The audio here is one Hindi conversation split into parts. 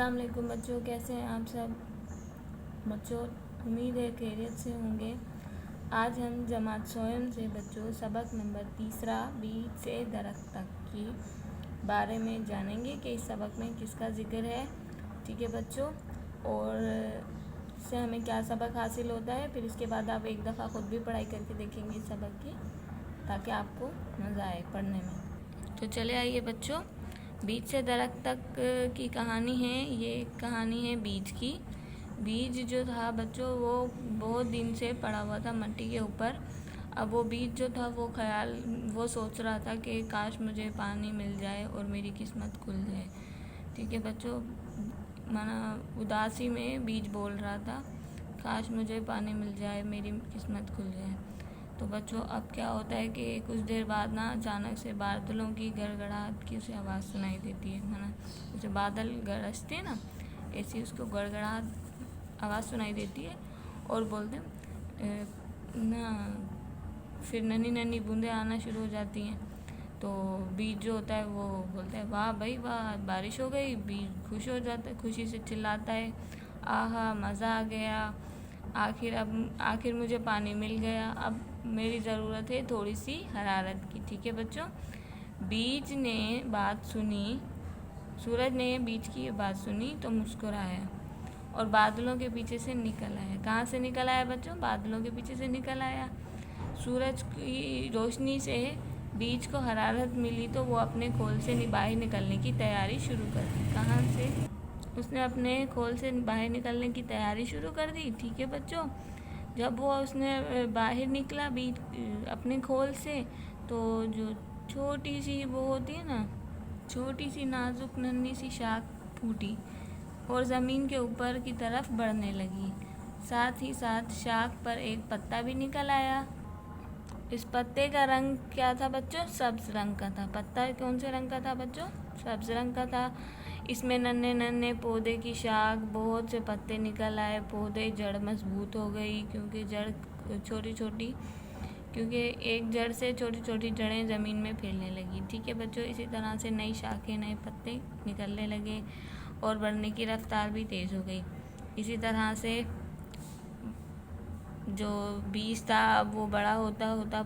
अस्सलाम वालेकुम बच्चों, कैसे हैं आप सब बच्चों। उम्मीद है खैरियत से होंगे। आज हम जमात सोयम से बच्चों सबक नंबर 3 बीज से दरख्त तक की बारे में जानेंगे कि इस सबक में किसका जिक्र है। ठीक है बच्चों, और इससे हमें क्या सबक हासिल होता है, फिर इसके बाद आप एक दफ़ा ख़ुद भी पढ़ाई करके देखेंगे इस सबक की, ताकि आपको मज़ा आए पढ़ने में। तो चले आइए बच्चों, बीज से दरख्त तक की कहानी है। ये कहानी है बीज की। बीज जो था बच्चों वो बहुत दिन से पड़ा हुआ था मिट्टी के ऊपर। अब वो बीज जो था वो सोच रहा था कि काश मुझे पानी मिल जाए और मेरी किस्मत खुल जाए। ठीक है बच्चों, माना उदासी में बीज बोल रहा था, काश मुझे पानी मिल जाए, मेरी किस्मत खुल जाए। तो बच्चों अब क्या होता है कि कुछ देर बाद ना अचानक से बादलों की गड़गड़ाहट की उसे आवाज़ सुनाई देती है। माना जैसे बादल गरजते हैं ना, ऐसी उसको गड़गड़ाहट आवाज़ सुनाई देती है और बोलते ना, फिर नन्ही नन्ही बूंदें आना शुरू हो जाती हैं। तो बीज जो होता है वो बोलता है वाह भाई वाह, बारिश हो गई। बीज खुश हो जाता है, खुशी से चिल्लाता है आहा मज़ा आ गया, आखिर मुझे पानी मिल गया। अब मेरी ज़रूरत है थोड़ी सी हरारत की। ठीक है बच्चों, बीज ने बात सुनी, सूरज ने बीज की बात सुनी तो मुस्कुराया और बादलों के पीछे से निकल आया। कहाँ से निकल आया बच्चों? बादलों के पीछे से निकल आया। सूरज की रोशनी से बीज को हरारत मिली तो वो अपने खोल से बाहर निकलने की तैयारी शुरू कर दी। कहाँ से? उसने अपने खोल से बाहर निकलने की तैयारी शुरू कर दी। ठीक है बच्चों, जब उसने बाहर निकला बीज अपने खोल से, तो जो छोटी सी वो होती है ना, छोटी सी नाजुक नन्ही सी शाख फूटी और ज़मीन के ऊपर की तरफ बढ़ने लगी। साथ ही साथ शाख पर एक पत्ता भी निकल आया। इस पत्ते का रंग क्या था बच्चों? सब्ज रंग का था। पत्ता कौन से रंग का था बच्चों? सब्ज रंग का था। इसमें नन्हे नन्हे पौधे की शाख, बहुत से पत्ते निकल आए। पौधे जड़ मजबूत हो गई क्योंकि एक जड़ से छोटी छोटी जड़ें ज़मीन में फैलने लगी। ठीक है बच्चों, इसी तरह से नई शाखें नए पत्ते निकलने लगे और बढ़ने की रफ्तार भी तेज़ हो गई। इसी तरह से जो बीज था अब वो बड़ा होता होता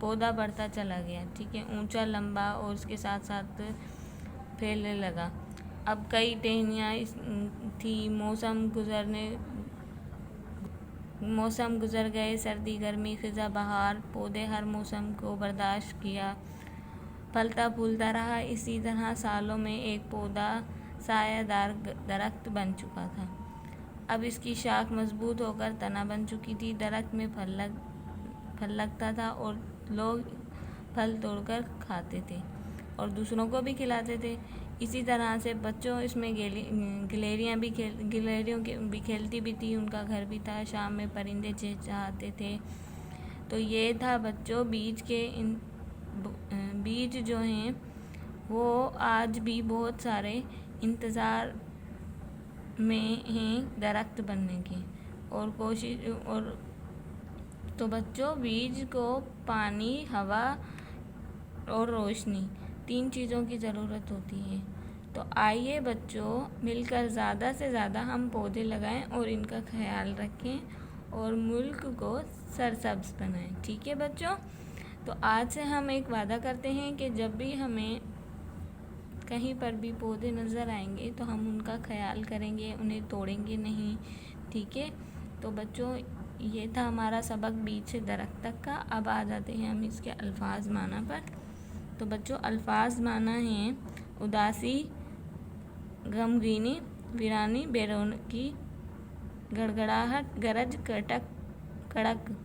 पौधा बढ़ता चला गया। ठीक है, ऊंचा लंबा और उसके साथ साथ फैलने लगा। अब कई टहनियाँ थी। मौसम गुजर गए, सर्दी गर्मी खिज़ा बहार। पौधे हर मौसम को बर्दाश्त किया, फलता फूलता रहा। इसी तरह सालों में एक पौधा सायादार दरख्त बन चुका था। अब इसकी शाख मजबूत होकर तना बन चुकी थी। दरख्त में फल लगता था और लोग फल तोड़कर खाते थे और दूसरों को भी खिलाते थे। इसी तरह से बच्चों इसमें गिलहरियाँ भी खेलती भी थी, उनका घर भी था। शाम में परिंदे चहचहाते थे। तो ये था बच्चों बीज जो हैं वो आज भी बहुत सारे इंतज़ार में हैं दरख्त बनने की और तो बच्चों बीज को पानी, हवा और रोशनी, 3 चीज़ों की ज़रूरत होती है। तो आइए बच्चों मिलकर ज़्यादा से ज़्यादा हम पौधे लगाएं और इनका ख्याल रखें और मुल्क को सरसब्ज बनाएं। ठीक है बच्चों, तो आज से हम एक वादा करते हैं कि जब भी हमें कहीं पर भी पौधे नज़र आएंगे तो हम उनका ख्याल करेंगे, उन्हें तोड़ेंगे नहीं। ठीक है, तो बच्चों ये था हमारा सबक बीज से दरख्त तक का। अब आ जाते हैं हम इसके अल्फाज माना पर। तो बच्चों अल्फाज माना हैं उदासी, गमगीनी, वीरानी, बेरौनकी, गड़गड़ाहट, गरज, कड़क,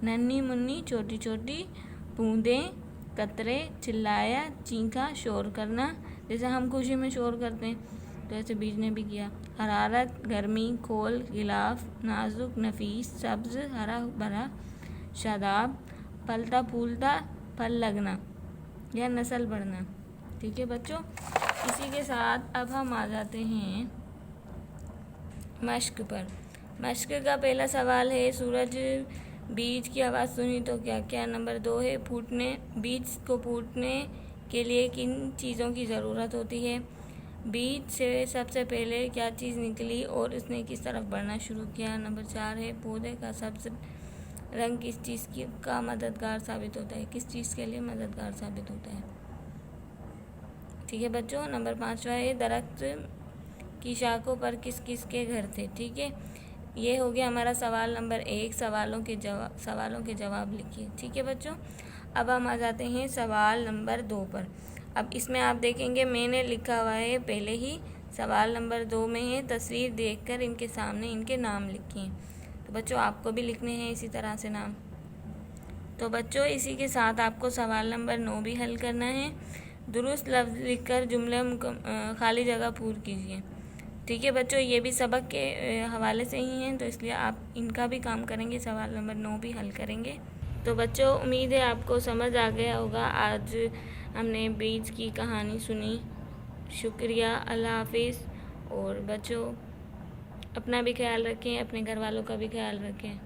नन्ही मुन्नी, छोटी छोटी बूंदें, कतरे, चिल्लाया, चीखा, शोर करना। जैसे हम खुशी में शोर करते हैं तो ऐसे बीज ने भी किया। हरारत, गर्मी, खोल, गिलाफ, नाजुक, नफीस, सब्ज, हरा भरा, शादाब, फलता फूलता, फल लगना या नस्ल बढ़ना। ठीक है बच्चों, इसी के साथ अब हम आ जाते हैं मश्क पर। मश्क का पहला सवाल है, सूरज बीज की आवाज़ सुनी तो क्या क्या? नंबर 2 है, बीज को फूटने के लिए किन चीज़ों की ज़रूरत होती है? बीज से सबसे पहले क्या चीज़ निकली और उसने किस तरफ बढ़ना शुरू किया। नंबर 4 है पौधे का सबसे रंग किस चीज़ की का मददगार साबित होता है, किस चीज़ के लिए मददगार साबित होता है। ठीक है बच्चों। नंबर 5वां है दरख्त की शाखों पर किस किस के घर थे। ठीक है, ये हो गया हमारा सवाल नंबर 1। सवालों के जवाब लिखिए। ठीक है बच्चों। अब हम आ जाते हैं सवाल नंबर 2 पर। अब इसमें आप देखेंगे मैंने लिखा हुआ है पहले ही। सवाल नंबर 2 में है तस्वीर देखकर इनके सामने इनके नाम लिखिए। तो बच्चों आपको भी लिखने हैं इसी तरह से नाम। तो बच्चों इसी के साथ आपको सवाल नंबर 9 भी हल करना है। दुरुस्त लफ्ज़ लिखकर जुमले खाली जगह पूर्ण कीजिए। ठीक है बच्चों, ये भी सबक के हवाले से ही हैं, तो इसलिए आप इनका भी काम करेंगे, सवाल नंबर 9 भी हल करेंगे। तो बच्चों उम्मीद है आपको समझ आ गया होगा। आज हमने बीज की कहानी सुनी। शुक्रिया, अल्लाह हाफिज़। और बच्चों अपना भी ख्याल रखें, अपने घर वालों का भी ख्याल रखें।